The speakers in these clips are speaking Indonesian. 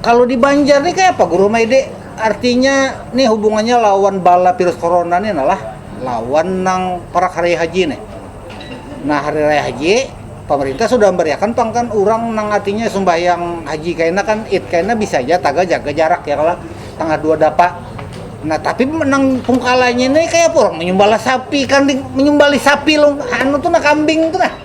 Kalau di Banjar nih kayak apa Guru Maide? Artinya nih hubungannya lawan bala virus corona nih nalah lawan nang para hari haji nih. Nah hari raya haji pemerintah sudah memberiakan pangkan orang nang artinya sembahyang haji kayaknya kan kayaknya bisa aja taga jaga jarak ya kalau tanggal 2 dapat. Nah tapi menang pungkalanya nih kayak apa orang menyembala sapi kan menyembali sapi loh anu tuh nah kambing tuh nah.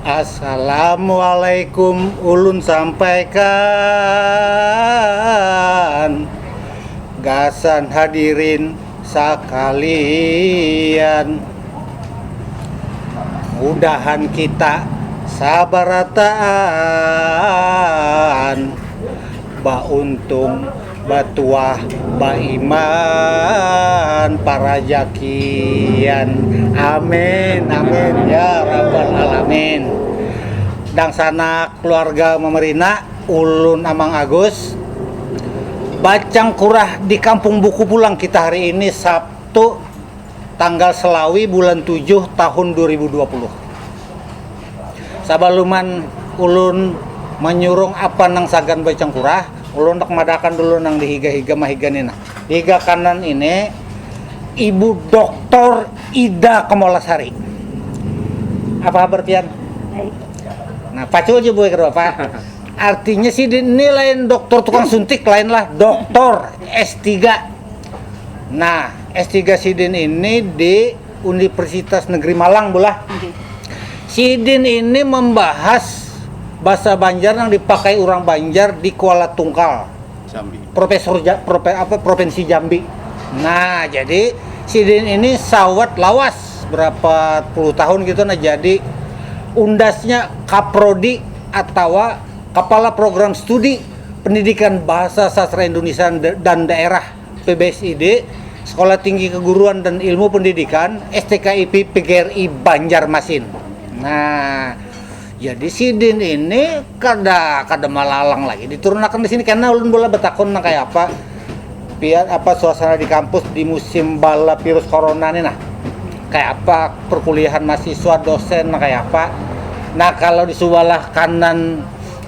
Assalamualaikum ulun sampaikan gasan hadirin sekalian mudahan kita sabarataan ba untung batuah ba iman para jakian amin amin ya rabbal alamin. Dang sanak keluarga memerina ulun Amang Agus bacang kurah di Kampung Buku Pulang kita hari ini Sabtu tanggal Selawi bulan 7 tahun 2020. Sabaluman ulun menyurung apa nang sagan bacang kurah ulun tak madakan dulu nang dihiga-higa mahigan ini. Higa kanan ini Ibu Doktor Ida Kemolasari. Apa kabar Pian? Nah, pacul aja boleh kedua Pak. Artinya sih ini lain dokter tukang suntik, lain lah doktor S3. Nah, S3 Sidin ini di Universitas Negeri Malang bolah. Sidin ini membahas bahasa Banjar yang dipakai orang Banjar di Kuala Tungkal. Jambi. Provinsi Jambi. Nah, jadi Sidin ini sawat lawas berapa puluh tahun gitu nah jadi undasnya Kaprodi atau Kepala Program Studi Pendidikan Bahasa Sastra Indonesia dan Daerah PBSID Sekolah Tinggi Keguruan dan Ilmu Pendidikan STKIP PGRI Banjarmasin. Nah, jadi Sidin ini kada malalang lagi diturunkan di sini karena ulun bola betakon nah kayak apa biar apa suasana di kampus di musim bala virus corona ini nah kayak apa perkuliahan mahasiswa dosen nah kayak apa. Nah kalau di sebelah kanan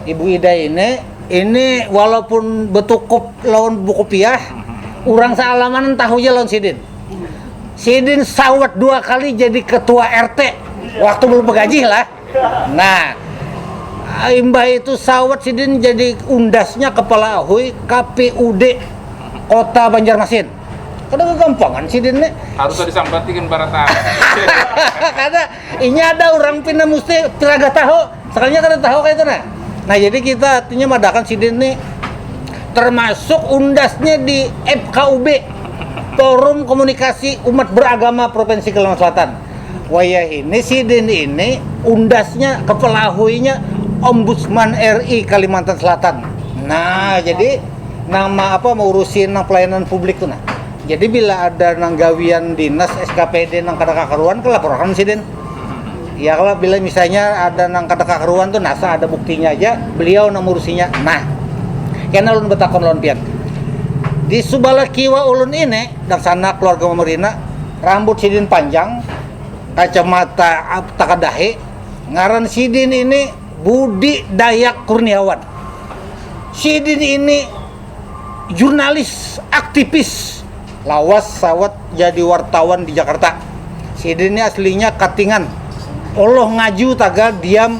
Ibu Ida ini walaupun betukup lawan buku piah orang sealaman tahu aja lawan Sidin sawat 2 kali jadi ketua RT waktu belum bergaji lah. Nah Imbah itu sawat Sidin jadi undasnya kepala ahui KPUD Kota Banjarmasin. Kada kegampangan Sidin nih. Harus disampatikan barata. Karena ini ada orang pindah mesti teraga tahu. Sekalinya kada tahu kayak itu nah. Nah jadi kita artinya madakan Sidin nih termasuk undasnya di FKUB Forum Komunikasi Umat Beragama Provinsi Kalimantan Selatan. Wayah ini Sidin ini undasnya kepala ahuinya Ombudsman RI Kalimantan Selatan. Nah jadi nama apa mau urusin nang pelayanan publik tuh nah. Jadi bila ada nang gawian dinas SKPD nang kada kakaruan kelaporan Sidin. Ya kalau bila misalnya ada nang kada kakaruan tuh nasa ada buktinya aja beliau nang ngurusinya. Nah, kena ulun betakon lawan pian. Di subala kiwa ulun ini dan sana keluarga memerina rambut Sidin panjang, kacamata takadahe, ngaran Sidin ini Budi Dayak Kurniawan. Sidin ini jurnalis, aktivis, lawas sawat jadi wartawan di Jakarta. Sidin ini aslinya Katingan. Allah ngaju taga diam,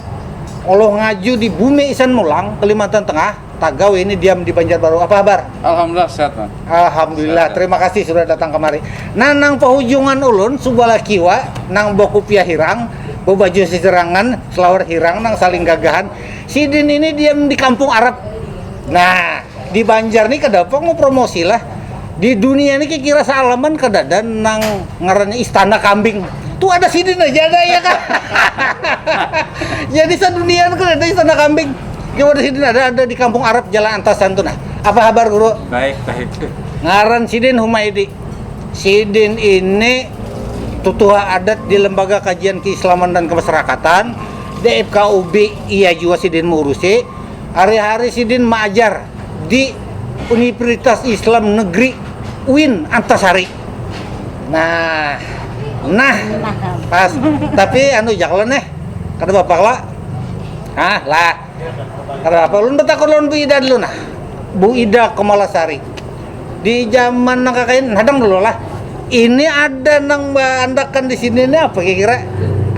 Allah ngaju di Bumi Isan Mulang, Kalimantan Tengah. Tagaw ini diam di Banjarbaru. Apa kabar? Alhamdulillah sehat, Bang. Alhamdulillah, terima kasih sudah datang kemari. Nah, nang pahujungan ulun subala kiwa nang boku pia hirang, bebaju siserangan, selawar hirang nang saling gagahan. Sidin ini diam di kampung Arab. Nah, di Banjar nih kedapok mau promosi lah. Di dunia ini kira sealaman kedadan nang ngarannya Istana Kambing. Tuh ada Sidin aja ada ya kan. Jadi sedunia kan ada Istana Kambing. Coba di sini ada di kampung Arab Jalan Antasan tuh nah. Apa kabar guru? Baik. Ngaran Sidin Humaydi. Sidin ini tutua adat di Lembaga Kajian Keislaman dan Kemasyarakatan DFKUB iya juga Sidin mengurusi. Hari-hari Sidin mengajar di Universitas Islam Negeri UIN Antasari. Nah pas. Tapi anu jaklan kada bapak lah. Ah lah. Kada apa ulun betakon lawan Bu Ida dulu nah. Bu Ida Kemalasari. Di zaman nang kakain hadang dulu lah. Ini ada nang bandakan di sini ini apa kira-kira?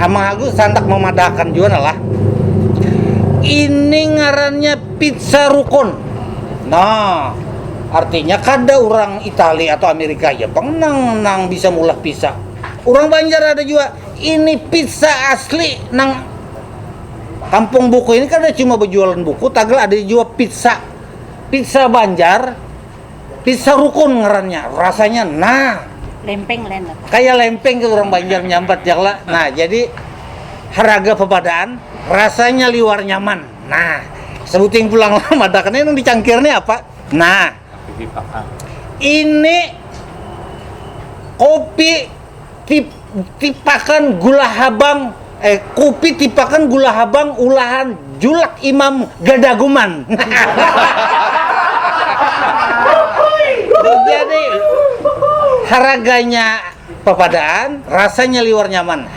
Amang aku sandak memadakan juga lah. Ini ngarannya pizza rukun. Nah, artinya kada orang Italia atau Amerika Jepang nang bisa mulah pizza. Orang Banjar ada juga. Ini pizza asli nang Kampung Buku ini kan ada cuma berjualan buku, Tagal ada juga pizza. Pizza Banjar, pizza rukun ngarannya. Rasanya Lempeng lain. kayak lempeng ke orang Banjar nyambat jakla. Nah, jadi harga pepadaan, rasanya liwar nyaman. Nah, sebuting pulang madakan ini dicangkirnya apa? Nah, ini kopi tipakan gula habang kopi tipakan gula habang ulahan Julak Imam Gadaguman. Jadi harganya pepadaan, rasanya liwar nyaman.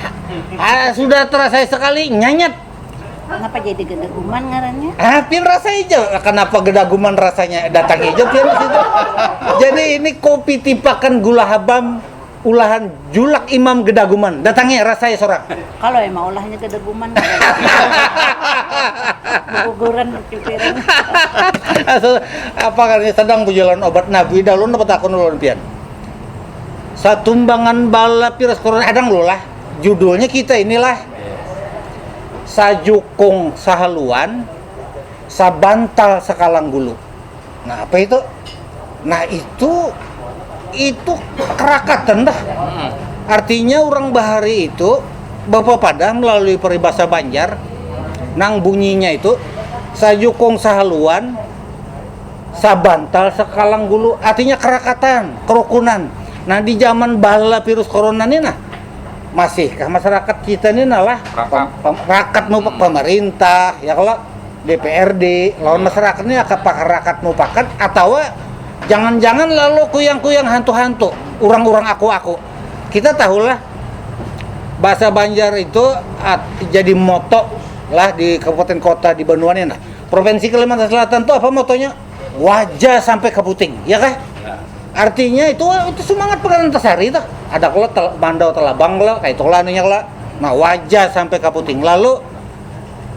Sudah terasa sekali nyanyat. Kenapa jadi gedeguman ngarannya? Pian rasa hijau. Kenapa Gedaguman rasanya datang hijau pian di situ. Jadi ini kopi tipakan gula habang ulahan Julak Imam Gedaguman. Datangnya rasanya seorang. Kalau emang olahnya gedeguman, guguran pikiran. Apa karena sedang berjalan obat nabi dalun dapat akun ulun pian. Satumbangan bala piras koron adang lo lah. Judulnya kita inilah Sajukung Sahaluan Sabantal Sekalang Gulu. Nah, apa itu? Nah, itu kerakatan dah. Artinya orang Bahari itu Bapak pada melalui peribahasa Banjar nang bunyinya itu Sajukung Sahaluan Sabantal Sekalang Gulu, artinya kerakatan, kerukunan. Nah, di zaman bala virus corona ini nah masihkah masyarakat kita ini nalah rakat mau pemerintah ya kalau DPRD lawan masyarakat ini apakah rakat mau pakat atau jangan-jangan lalu kuyang-kuyang hantu-hantu orang-orang aku kita tahulah bahasa Banjar itu jadi moto lah di kabupaten kota di Banduan ini nah Provinsi Kalimantan Selatan tuh apa motonya wajah sampai ke puting ya kah artinya itu semangat Pekan Antasari tuh ada kalau mandau telabang lah kayak itu lah anunya lah nah wajah sampai ke puting lalu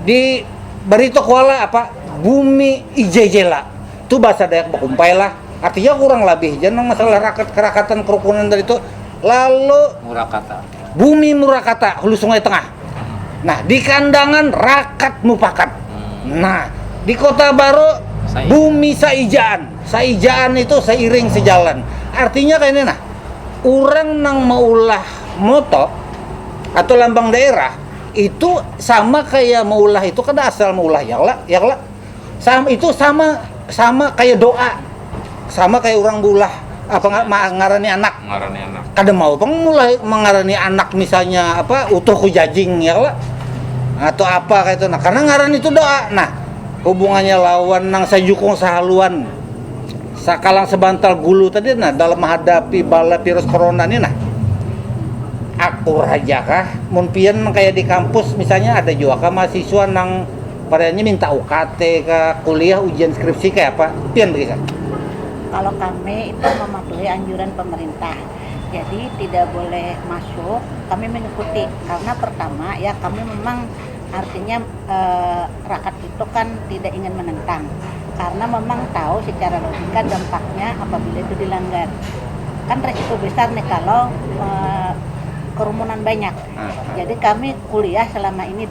di berita kuala apa bumi ijejela itu bahasa Dayak Bakumpai lah artinya kurang lebih jangan masalah kerakatan kerukunan dari itu lalu Murakata. bumi Murakata hulu Sungai Tengah nah di kandangan rakat mupakat nah di Kota Baru bumi saijaan itu seiring sejalan artinya kayak ini nah orang nang maulah moto atau lambang daerah itu sama kayak maulah itu kan asal maulah ya lah sama itu sama kayak doa sama kayak orang bulah apa ngarani anak kada mau mulai mengarani anak misalnya apa utuh kujajing ya lah atau apa kayak itu nah karena ngarani itu doa nah hubungannya lawan nang Sajukung Sahaluan Sakalang Sebantal Gulu tadi nah dalam menghadapi bala virus corona ini nah aku raja kah mun pian kayak di kampus misalnya ada juga kah mahasiswa nang padanya minta UKT kah kuliah ujian skripsi kayak apa pian begitu Kalau kami itu mematuhi anjuran pemerintah jadi tidak boleh masuk kami mengikuti karena pertama ya kami memang artinya rakyat itu kan tidak ingin menentang karena memang tahu secara logika dampaknya apabila itu dilanggar. Kan resiko besar nih kalau kerumunan banyak. Jadi kami kuliah selama ini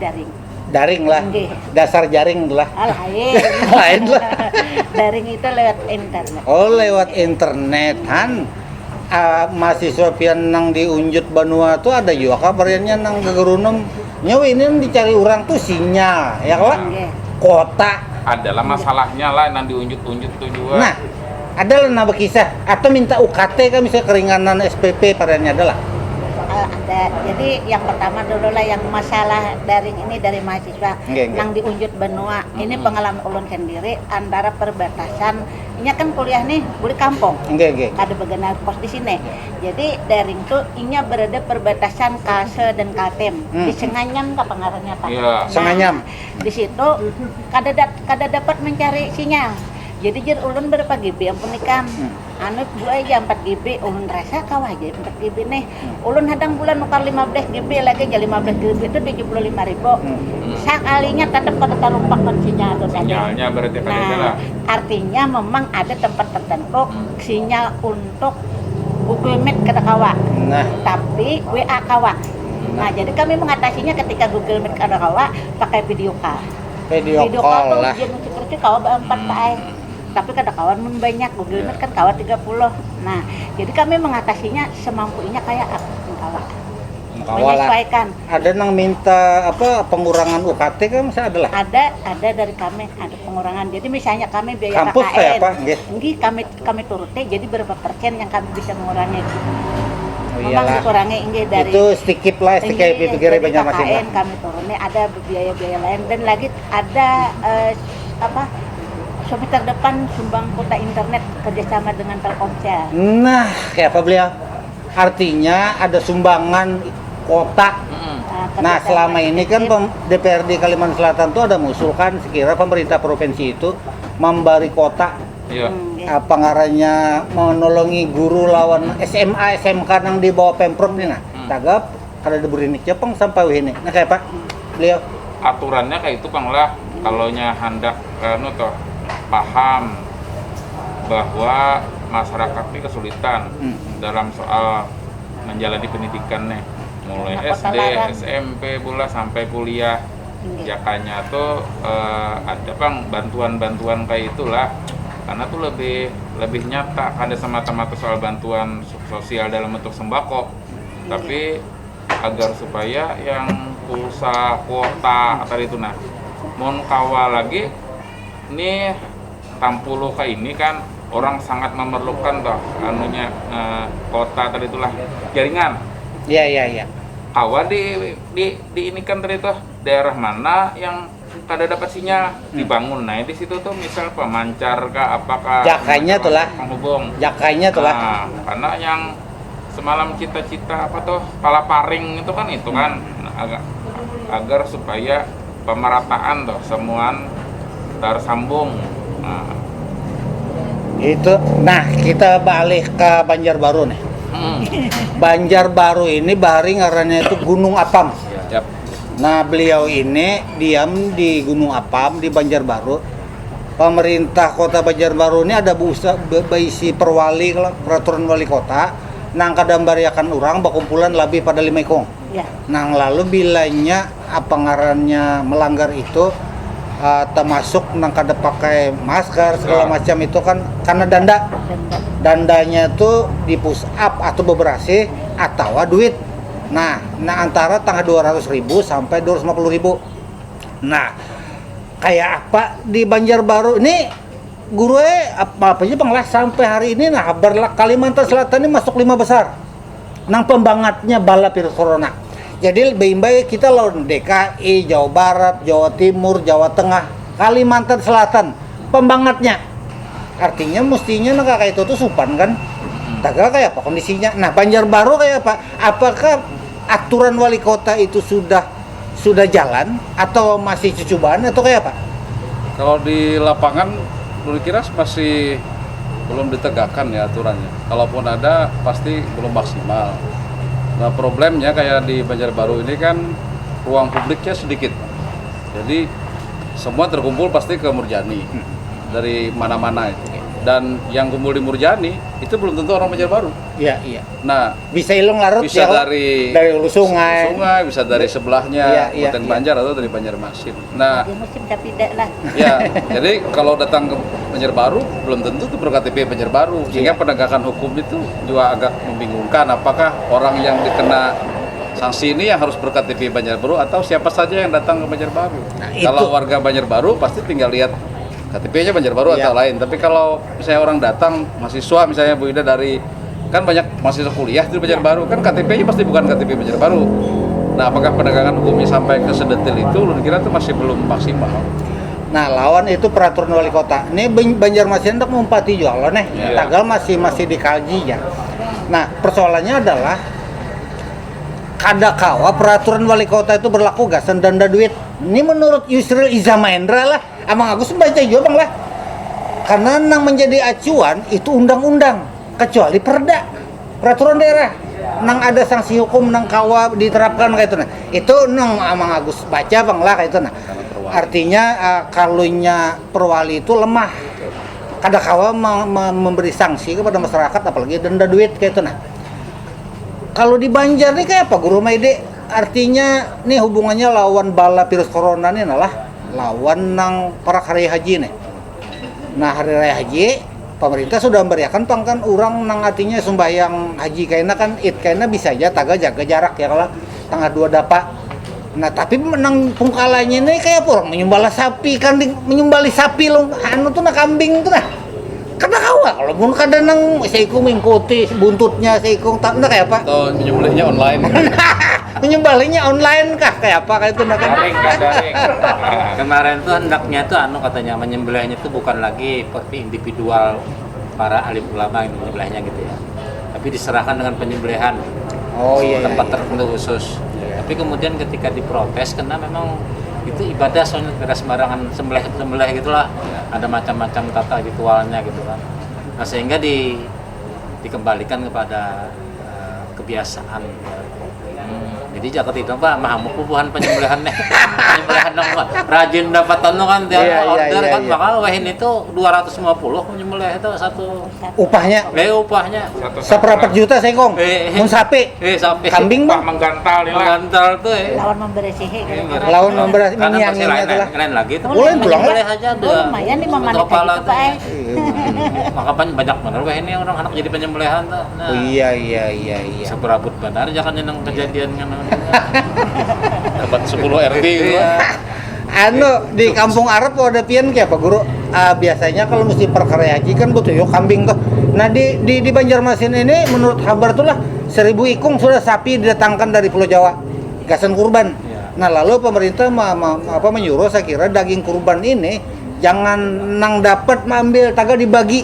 Daring lah, Nggih. dasar jaring lah. lain. Lain lah. Daring itu lewat internet. Oh lewat internet han. Mahasiswa pian nang di Unjut Banua tuh ada juga kabarnya nang Gegerunum nyawa ini dicari orang tuh sinyal ya lah Nggih. kota. Adalah masalahnya lah yang diunjut-unjut itu juga. Nah ada lah nama kisah atau minta UKT kan misalnya keringanan SPP padanya adalah Ada. Jadi yang pertama dulu lah yang masalah daring ini dari mahasiswa Nggih, nggih. yang di Unjut Benua. Ini pengalaman ulun sendiri antara perbatasan. Ini kan kuliah nih buli kampung. enggak Ada bagian pos di sini. Jadi daring tuh inya berada perbatasan Kase dan Kaltem. Di Senganyam apa ngarannya Pak? Iya. Senganyam. Di situ kada dapat mencari sinyal. Jadi jer ulun berapa GB ampun ikam. Anu bu aja 4 GB ulun rasa kawah aja 4 GB nih. Ulun hadang bulan nukar 15 GB lagi aja 15 GB itu 75.000. Sekalinya tetap pada tarumpakan sinyal itu saja. Sinyalnya berarti pada itu Nah, lah. artinya memang ada tempat tertentu sinyal untuk Google Meet kada kawa. Nah Tapi WA kawa. Nah, jadi kami mengatasinya ketika Google Meet kada kawa pakai video call. video call tuh lah. jenis seperti kawa 4 pae. Tapi kada kawan mun banyak Google Meet kan kawa 30. Nah, jadi kami mengatasinya semampunya kayak kawa. Kawal lah. Menyesuaikan. Ada nang minta apa pengurangan UKT kan misalnya adalah Ada dari kami ada pengurangan. Jadi misalnya kami biaya Kampus KKN. kayak apa? Nggih. Nggih, kami turuti jadi berapa persen yang kami bisa mengurangi. Oh, Memang iyalah. dikurangi enggih dari itu sedikit lah sedikit Iya, pikir dari banyak masing KKN kami turunnya ada biaya-biaya lain dan lagi ada semester depan sumbang kuota internet kerjasama dengan Telkomsel. Nah kayak apa beliau artinya ada sumbangan kota. Nah kerjasama selama ini kan efektif. DPRD Kalimantan Selatan tuh ada mengusulkan sekira pemerintah provinsi itu memberi kota Iya. Nggih. apa ngarannya menolongi guru lawan SMA SMK yang di bawah Pemprov nih nah tagap kada ada berinik Jepang sampai ini nah kayak Pak beliau Aturannya kayak itu Kang lah. Kalau nya hendak toh paham bahwa masyarakat ini kesulitan dalam soal menjalani pendidikannya mulai Karena kota SD, larang. SMP pula sampai kuliah. Nggih. Jakanya tuh ada Bang bantuan-bantuan kayak itulah. Karena tuh lebih nyata ada semata-mata soal bantuan sosial dalam bentuk sembako. Tapi agar supaya yang pulsa kuota tadi itu nah mon kawal lagi ini tampuluh ke ini kan orang sangat memerlukan toh anunya kota tadi itulah jaringan iya awal di ini kan tadi tuh daerah mana yang kada dapat sinyal dibangun nah di situ tuh misal pemancar kah apakah Jakanya tuh lah. penghubung jakainya tuh lah nah, karena yang semalam cita-cita apa tuh palaparing itu kan nah, agar supaya pemerataan tuh semuaan tersambung. Nah, itu nah kita balik ke Banjarbaru nih Banjarbaru ini bahari ngarannya itu Gunung Apam. Yap. Nah beliau ini diam di Gunung Apam di Banjarbaru. Pemerintah Kota Banjarbaru ini ada baisi perwali peraturan wali kota. Nang kadambariakan orang bakumpulan lebih pada 5 ekong. Ya. Nang lalu bilanya apa ngarannya melanggar itu termasuk nang kada pakai masker segala macam itu kan karena dandanya tuh di push up atau beberasi atau duit. Nah antara tanggal 200.000 sampai 250.000. Nah kayak apa di Banjarbaru ini guru apa aja penglas sampai hari ini nah Kalimantan Selatan ini masuk 5 besar nang pembangatnya bala virus corona. Jadi lebih baik kita lawan DKI, Jawa Barat, Jawa Timur, Jawa Tengah, Kalimantan Selatan pembangatnya. Artinya mestinya nah kayak itu tuh supan kan. Taga kayak apa kondisinya? Nah Banjarbaru kayak apa? Apakah aturan wali kota itu sudah jalan atau masih cucubaan atau kayak apa? Kalau di lapangan menurut kira masih belum ditegakkan ya aturannya. Kalaupun ada pasti belum maksimal. Nah problemnya kayak di Banjarbaru ini kan ruang publiknya sedikit. Jadi semua terkumpul pasti ke Murjani dari mana-mana itu. Dan yang kumpul di Murjani itu belum tentu orang Banjarbaru. Iya, iya. Nah, Bisa Ilung larut bisa ya, dari hulu sungai. bisa dari sebelahnya Iya, iya, Kabupaten iya. Banjar atau dari Banjarmasin. Nah, Di musim tapi tidak lah. ya, jadi kalau datang ke Banjarbaru belum tentu itu ber-KTP Banjarbaru, sehingga penegakan hukum itu juga agak membingungkan. Apakah orang yang dikena sanksi ini yang harus ber-KTP Banjarbaru atau siapa saja yang datang ke Banjarbaru? Nah, itu. Kalau warga Banjarbaru pasti tinggal lihat KTP-nya Banjarbaru Iya. atau lain. Tapi kalau misalnya orang datang mahasiswa, misalnya Bu Ida dari kan banyak mahasiswa kuliah di Banjarbaru, kan KTP-nya pasti bukan KTP Banjarbaru. Nah, apakah penegakan hukumnya sampai ke sedetil itu? Lu kira itu masih belum maksimal. Nah, lawan itu peraturan wali kota. Ini Banjarmasin hendak mempati juga loh nih. Iya. Tagal masih dikaji ya. Nah, persoalannya adalah kadakawa peraturan wali kota itu berlaku gasan denda duit. Ini menurut Yusril Iza Mahendra lah. Amang Agus baca juga bang lah. Karena nang menjadi acuan itu undang-undang, kecuali perda, peraturan daerah. Nang ada sanksi hukum nang kawa diterapkan kayak itu nah. Itu nang Amang Agus baca bang lah kayak itu nah. Artinya kalunya perwali itu lemah. Kadakawa memberi sanksi kepada masyarakat apalagi denda duit kayak itu nah. Kalau di Banjar nih kayak apa Guru Maide? Artinya nih hubungannya lawan bala virus corona nih adalah lawan nang para hari haji nih. Nah, hari raya haji pemerintah sudah memberikan kan orang nang artinya sembahyang haji kayaknya kan kayaknya bisa aja taga jaga jarak ya kalau tanggal 2 dapat. Nah, tapi menang pungkalanya ini kayak apa orang menyembala sapi kan menyembali sapi loh. Anu tuh nah kambing tuh nah. Kada kawa kalau pun kada nang seiku mengikuti buntutnya seiku tak nah kayak apa? Atau menyembelihnya online. Menyembalinya online kah kayak apa kayak itu nah kan? Daring kan daring. Kemarin tuh hendaknya tuh katanya menyembelihnya itu bukan lagi seperti individual para alim ulama yang menyembelihnya gitu ya. Tapi diserahkan dengan penyembelihan. Oh iya. Tempat tertentu khusus. Tapi kemudian ketika diprotes karena memang itu ibadah soalnya tidak sembarangan sembelih gitulah. Ada macam-macam tata ritualnya gitu kan. Nah, sehingga dikembalikan kepada kebiasaan. Jadi Jakarta itu Pak mahamuk pupuhan penyembelihannya. Penyembelihan nang rajin dapat tanu kan tiap order kan bakal wahin itu 250 menyembelih itu satu Upahnya upahnya. seberapa juta sekong? Mun sapi, Sapi. kambing Pak bang, menggantal nih lah. Menggantal tuh Lawan memberi sihe gitu. lawan memberas Karena minyak masih lain, itulah. lain lagi tuh. Boleh pulang lah. Menyembelih aja Oh, deh. lumayan 5 menit Kepala gitu tuh. Pak. Maka banyak bener wah ini orang anak jadi penyembelihan tuh. Nah, Oh, iya. seberabut benar jangan yang kejadian kan. Dapat 10 RT gitu. Iya. Anu di kampung Arab ada pian kayak apa guru? Biasanya kalau mesti perkara haji kan butuh yuk kambing tuh. Nah di Banjarmasin ini menurut kabar tuh lah 1000 ikung sudah sapi didatangkan dari Pulau Jawa, gasan kurban. Iya. Nah lalu pemerintah menyuruh saya kira daging kurban ini jangan nang dapat mengambil taga dibagi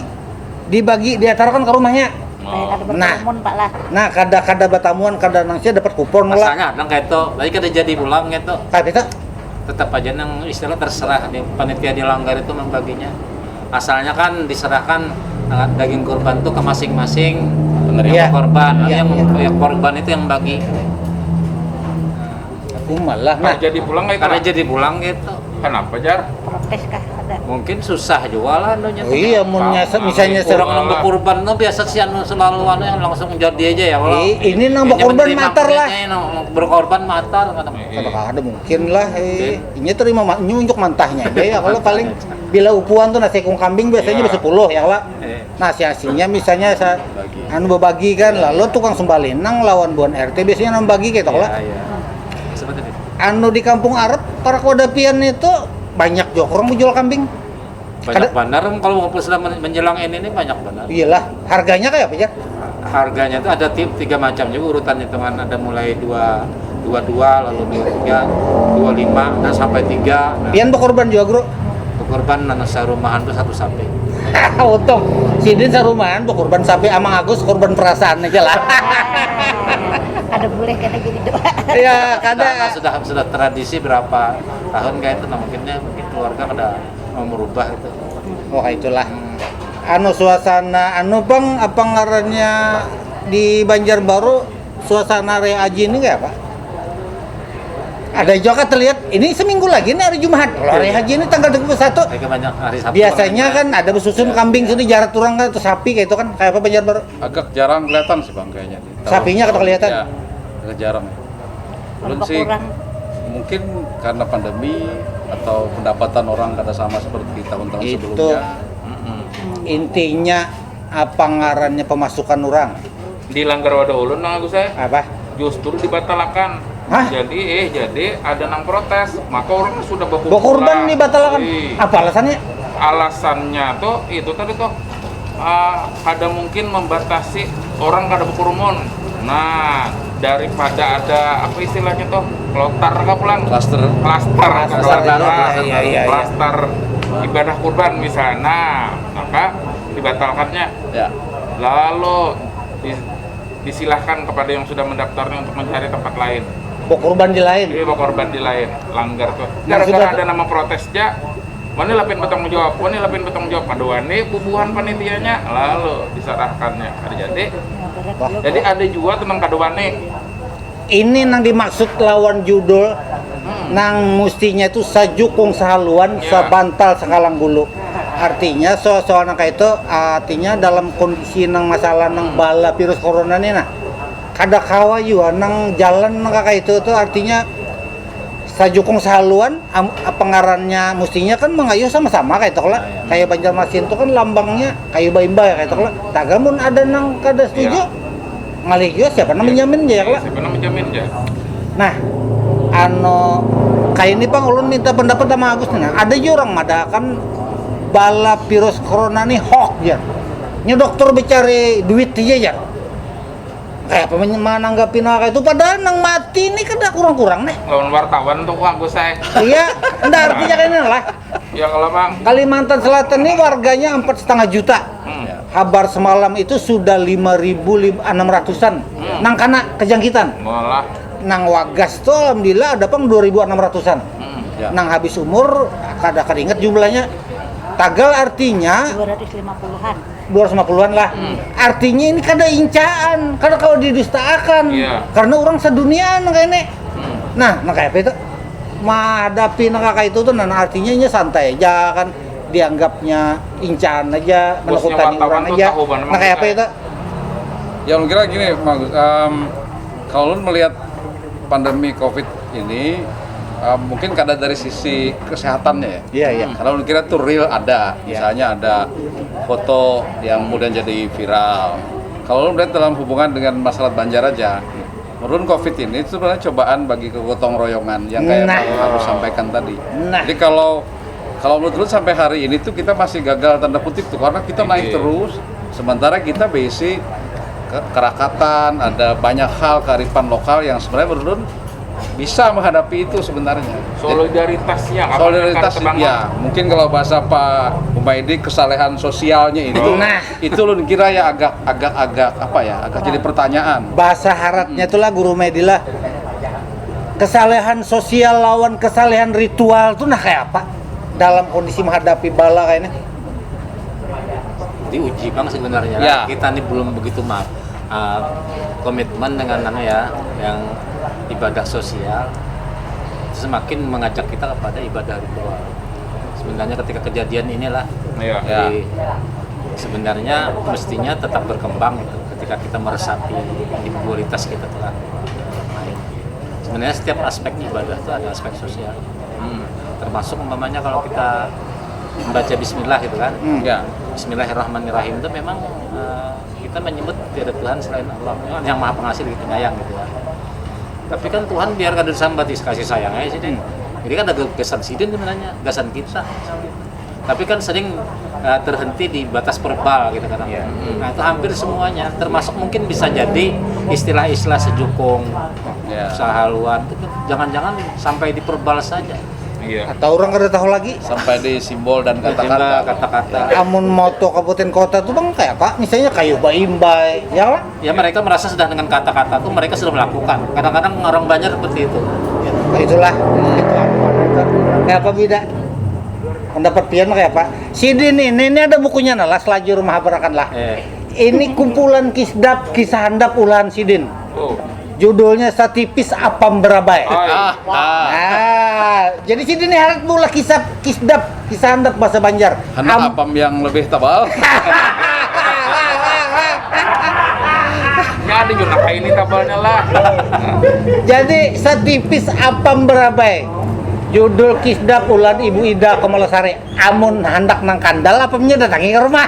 diantarkan ke rumahnya. Ada Nah. berkerumun Pak lah. Nah kada batamuan kada nangsia dapat kupon lah. Asalnya nang kayak itu, tadi kada jadi pulang gitu. Kayak itu Tetap aja nang istilah terserah nih panitia dilanggar itu membaginya. Asalnya kan diserahkan daging kurban tuh ke masing-masing penerima Iya. korban. Iya, Yang korban itu yang bagi. aku malah. Nah Nah, jadi pulang nggak itu? Karena Lah? jadi pulang gitu. Kenapa Jar? Protes kah ada? Mungkin susah jualan lo oh iya munnya misalnya Orang nang kurban tuh biasa sih anu selalu anu yang langsung jadi aja ya. Walau ini nang berkorban matar lah. Berkorban matar kadang. Ada mungkin lah, ini terima nyunjuk mantahnya aja ya. Kalau paling bila upuan tuh nasi kung kambing biasanya Iya. 10 ya lah. Eh. Nasi hasilnya misalnya anu berbagi kan, lalu tukang sembalinang lawan buan RT biasanya nang bagi gitu lah. Iya. Seperti itu. Anu di kampung Arab para kodapian itu banyak juga orang menjual kambing. Banyak benar kalau ngumpul sudah menjelang ini banyak benar. Iyalah, harganya kayak apa ya? Harganya itu ada tiga macam juga urutannya teman, ada mulai 22 lalu 23, 25 dan sampai 3. Nah, Pian berkorban juga, Bro. korban nang sarumahan tuh 1 sapi. Untung sidin sarumahan berkorban sampai Amang Agus korban perasaan aja lah. Ada boleh kena jadi doa. Ya, Karena kada sudah tradisi berapa tahun kayak itu, nah mungkin keluarga kada mau merubah itu. wah itulah. Anu suasana anu Bang apa ngarannya di Banjarbaru suasana Rea Aji ini kayak apa? Ada juga terlihat ini seminggu lagi nih hari Jumat. Kalau hari haji ini tanggal 21. Kayak banyak hari Sabtu. Biasanya kan ada bersusun kambing sini jarak turang kan atau sapi kayak itu kan kayak apa Banjarbaru? Agak jarang kelihatan sih Bang kayaknya. Sapinya kada kelihatan? Ya, agak jarang. Belum sih. Kurang. Mungkin karena pandemi atau pendapatan orang kada sama seperti tahun-tahun Itu. sebelumnya. Intinya apa ngarannya pemasukan orang? Di Langgar Wadah Ulun nang aku saya Apa? justru dibatalkan. Hah? Jadi ada nang protes, maka orang sudah Berkorban dibatalkan. Apa alasannya? Alasannya tuh itu tadi tuh ada mungkin membatasi orang kada berkerumun. Nah, daripada ada apa istilahnya tuh kloter ke pulang Klaster. klaster Iya. klaster ibadah kurban misalnya, maka dibatalkannya. Ya. Lalu disilahkan kepada yang sudah mendaftarnya untuk mencari tempat lain. Korban di lain. Jadi korban di lain, langgar tuh. Nah, Gara-gara sudah- ada nama protesnya, wani lapin bertanggung jawab, pada wani bubuhan panitianya, lalu diserahkannya. Jadi ada juga tentang kadewani. Ini nang dimaksud lawan judul nang mustinya itu sajukung sahaluan Ya. sabantal sekalang gulu. Artinya soal nang kayak itu artinya dalam kondisi nang masalah nang bala virus corona ini nah kada kawa juga nang jalan nang kayak itu tuh artinya sajukung sahaluan apa ngarannya mustinya kan mengayu sama-sama kayak itu lah. Kayak Banjarmasin itu kan lambangnya kayu baimba ya kayak itu lah. Tagamun ada nang kada setuju. Ngaligyo siapa nang menjamin ya lah. Siapa yang menjamin ya? Nah, kayak ini Bang, ulun minta pendapat sama Agus nih. Nah, ada juga orang madakan bala virus corona nih hoax ya. Nya dokter bicara duit aja ya. Kayak apa menanggapi kayak itu padahal nang mati ini kan kurang-kurang nih. Lawan wartawan tuh aku saya. Iya, enggak artinya kayak ini lah. Ya kalau bang, Kalimantan Selatan ini warganya 4,5 juta. Kabar semalam itu sudah 5.600-an. Nang kana kejangkitan. malah Nang Wagas tuh alhamdulillah ada pang 2.600-an. Ya. Nang habis umur kada keringet jumlahnya. Tagal artinya 250-an. 250-an lah. Artinya ini kada incaan, kada kalau didustakan. Iya. Karena orang sedunia nang kayak ini. Nah kayak apa itu? Menghadapi nang kayak itu tuh nah artinya ini santai aja kan dianggapnya incaan aja, Bosnya menakutkan wartawan orang tuh aja. tahu bener Nah kayak apa saya. itu? Ya lu kira gini, Mas, kalau lu melihat pandemi COVID ini, mungkin kada dari sisi kesehatannya ya. Iya. Kalau lu kira tuh real ada, misalnya ada foto yang kemudian jadi viral. Kalau lu melihat dalam hubungan dengan masalah Banjar aja, menurut COVID ini itu sebenarnya cobaan bagi kegotong royongan yang kayak Nah. Bang harus sampaikan tadi. Nah. Jadi kalau menurut lu sampai hari ini tuh kita masih gagal tanda kutip tuh karena kita naik terus, sementara kita basic kerakatan, ada banyak hal kearifan lokal yang sebenarnya menurut lu bisa menghadapi itu sebenarnya. solidaritasnya apa Solidaritas kata Bang ya, mungkin kalau bahasa Pak Umaidi kesalehan sosialnya ini, Nah. itu lu kira ya agak apa ya, agak jadi pertanyaan. Bahasa haratnya itulah guru medilah kesalehan sosial lawan kesalehan ritual tuh nah kayak apa dalam kondisi menghadapi bala kayak ini. Diuji Bang sebenarnya. Ya. Kita ini belum begitu komitmen dengan yang ibadah sosial. Semakin mengajak kita kepada ibadah ritual. Sebenarnya ketika kejadian inilah Iya. jadi sebenarnya mestinya tetap berkembang itu ketika kita meresapi individualitas kita telah main. Sebenarnya setiap aspek ibadah itu ada aspek sosial. Termasuk umpamanya kalau kita membaca Bismillah gitu kan. Ya. Bismillahirrahmanirrahim itu memang kita menyebut tiada Tuhan selain Allah yang Maha Pengasih gitu penyayang gitu ya. Tapi kan Tuhan biar kada disambat kasih sayangnya sih deh. Jadi kan ada gagasan sidin sebenarnya, gagasan kita. Tapi kan sering terhenti di batas verbal gitu kan. Nah itu hampir semuanya, termasuk mungkin bisa jadi istilah-istilah sejukung, sahaluan, itu jangan-jangan sampai di verbal saja. Iya. Atau orang kada tahu lagi. Sampai di simbol dan Kata-kata, kata-kata. Amun moto kabupaten kota tuh bang kayak apa? Misalnya kayu baimbai, ya lah. Ya mereka merasa sudah dengan kata-kata itu mereka sudah melakukan. Kadang-kadang orang Banjar seperti itu. Itulah. Kayak apa beda? Pendapat pian kayak apa? Sidin ini ada bukunya lah, Selajur Mahabarakan lah. Ini kumpulan kisah handap ulahan Sidin. Oh. Judulnya Satipis Apam Berabai. Oh, iya. Jadi sini nih harap mula kisah handap bahasa Banjar. Hendak apam yang lebih tebal. Ya ada juga kayak ini tabalnya lah. Jadi Satipis Apam Berabai. Judul kisdap ulan Ibu Ida Kamalasari. Amun hendak nang kandal apamnya datangi ke rumah.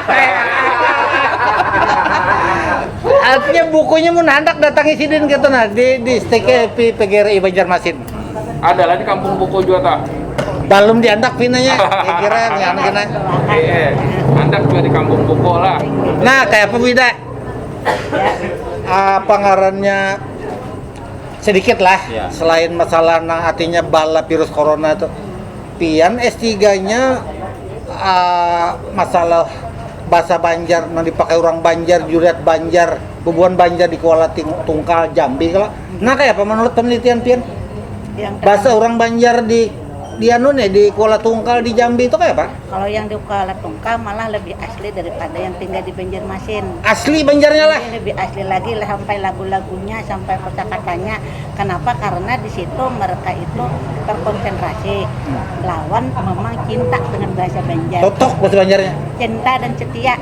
Artinya bukunya mun hendak datangi sidin gitu nah di STKP PGRI Banjarmasin. Ada lah di kampung buku juga tak. Belum diandak pinanya, kira-kira yang kena. Anda juga di kampung buku lah. Nah, kayak apa Wida? Apa ngarannya sedikit lah, Ya. selain masalah nang artinya bala virus corona itu. Pian S3-nya masalah bahasa Banjar nang dipakai orang Banjar, jurat Banjar, bubuan Banjar di Kuala Tungkal Jambi kalau. Nah, kayak apa menurut penelitian Pian? Yang Bahasa orang Banjar di anu nih di Kuala Tungkal di Jambi itu kayak apa? kalau yang di Kuala Tungkal malah lebih asli daripada yang tinggal di Banjarmasin. Asli Banjarnya lah. Ini lebih asli lagi lah, sampai lagu-lagunya, sampai kata-katanya. Kenapa? Karena di situ mereka itu terkonsentrasi lawan memang cinta dengan bahasa Banjar. Totok bahasa Banjarnya. Cinta dan setia.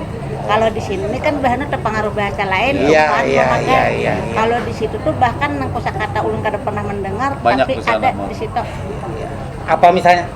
Kalau di sini kan bahana terpengaruh bahasa lain, Iya, tuh kan, iya, memakai. iya. Kalau di situ tuh bahkan kosakata ulun kada pernah mendengar, Banyak tapi di sana, ada Mon. di situ. Apa misalnya?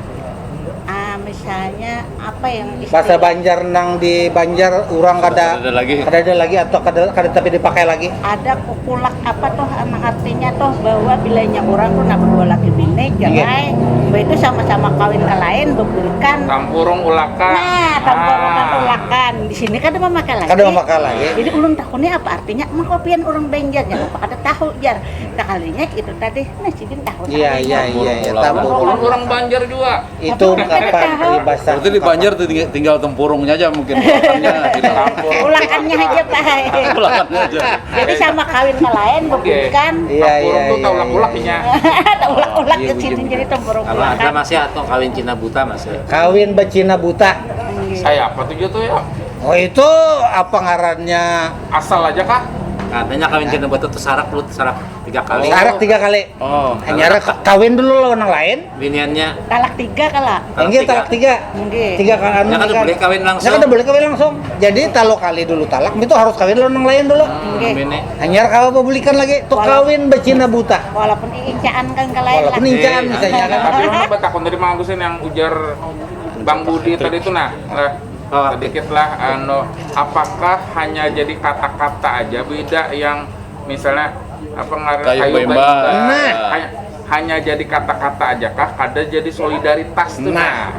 Misalnya apa yang Bahasa Banjar nang di Banjar orang kada Kada ada lagi. atau kada tapi dipakai lagi. ada kukulak apa tuh artinya tuh bahwa bilanya orang tuh nak berdua laki bini cerai, itu sama-sama kawin ke lain beburikan. Tampurung ulaka. Nah, tampurungan ulakan di sini kada memakai lagi. Kada memakai lagi. Jadi ulun takutnya apa artinya? Emang kopian orang Banjar jangan apa kada tahu jar. Sekalinya itu tadi, nah sidin tahu. Iya. Tampurung. Orang Banjar juga. Itu kapan peribahasa. Berarti di Banjar tuh tinggal tempurungnya aja mungkin. Ulakannya hilang. Ulakannya aja Pak. Ulakannya aja. Jadi sama kawin ke lain beburikan. Iya. Tampurung tuh tak ulak-ulaknya. Ada ulak-ulak ke sini jadi tempurung Kalau ada ulakan. masih atau kawin Cina buta masih. Kawin becina buta. Saya apa tuh tuh ya? Oh itu apa ngarannya? Asal aja kah? Katanya kawin Cina buta tuh sarak 3 kali. Sarak 3 kali. Oh. Hanya kawin dulu lawan yang lain. Biniannya Talak 3 kala. Enggak talak 3. Nggih. 3 kali anu. ya kan boleh kawin langsung. Ya kan boleh kawin langsung. Jadi talo kali dulu talak itu harus kawin lawan yang lain dulu. Nggih. Bini. Hanya kalau pembelikan lagi tuh kawin becina buta. Walaupun incaan kan ke lain Walaupun lah. incaan misalnya kan. Tapi mana takut dari Mang Gusin yang ujar Bang Budi tadi itu nah. Sedikit lah apakah hanya jadi kata-kata aja beda yang misalnya apa Kayu bemba. Nah. hanya jadi kata-kata aja kah kada jadi solidaritas tuh Nah.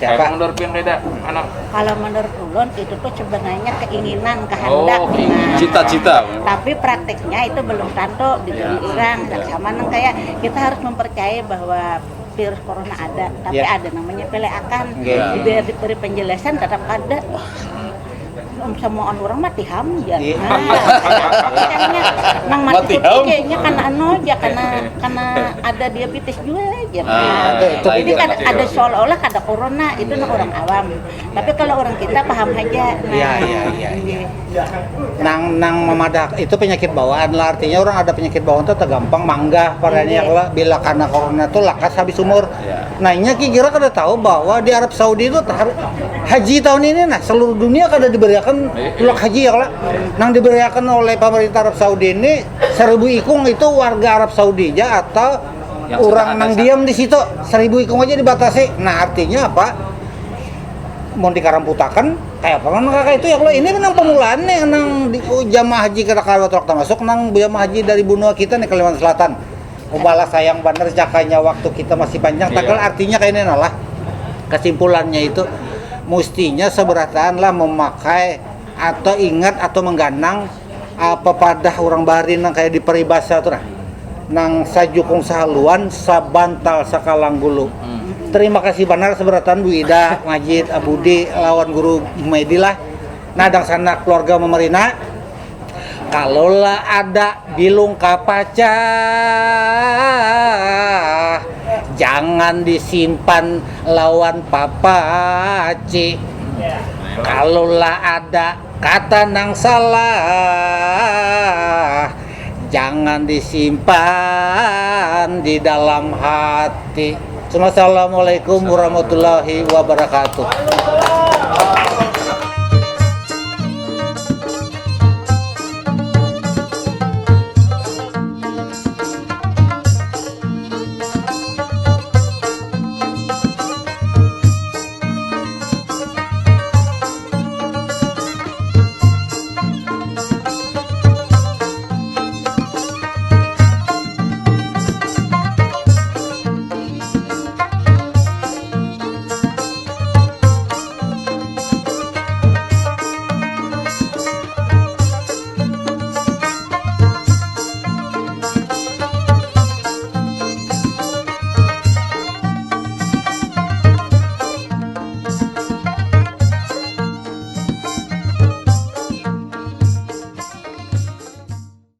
Siapa? Siapa? Menurut Pian beda anak. Kalau menurut ulun itu tuh sebenarnya keinginan, kehendak. Oh, keinginan. Cita-cita. Tapi prakteknya itu belum tentu di orang. Sama nang kayak kita harus mempercayai bahwa virus corona ada, tapi Ya. ada namanya peleakan. Oke. Biar diberi penjelasan tetap ada. Semua orang mati ham ya. Iya. Kayaknya nang Mati mati itu ham. kayaknya karena aja karena ada diabetes juga aja. itu Jadi video kan nanti ada ya. seolah-olah ada corona itu nang orang awam. Tapi kalau orang kita paham aja. Iya. Nang memadak itu penyakit bawaan lah, artinya orang ada penyakit bawaan tuh tergampang manggah padanya lah bila karena corona tuh lakas habis umur. Ya. Nah ini kira kada tahu bahwa di Arab Saudi itu haji tahun ini nah seluruh dunia kada diberikan tulak haji ya lah. Nang diberikan oleh pemerintah Arab Saudi ini 1000 ikung itu warga Arab Saudi aja atau Yang orang sudah nang ada diam di situ 1000 ikung aja dibatasi. Nah artinya apa? Mau dikaramputakan kayak apa kan kakak itu ya kalau ini kan pemulaan nih nang jamaah haji kada kawat waktu masuk nang jamaah haji dari benua kita nih Kalimantan Selatan. Ubala sayang bener jakanya waktu kita masih panjang. Iya. Takal artinya kayak ini lah. Kesimpulannya itu mestinya seberataan lah memakai atau ingat atau mengganang apa pada orang barin nang kayak di peribahasa tuh nah. Nang sajukung sahaluan sabantal sakalang gulu. Terima kasih benar seberatan Bu Ida, Majid, Abudi, lawan guru Medi lah. Nadang sana keluarga memerina. Kalaulah ada bilung kapaca, jangan disimpan lawan papaci. Kalaulah ada kata nang salah, jangan disimpan di dalam hati. Assalamualaikum warahmatullahi wabarakatuh.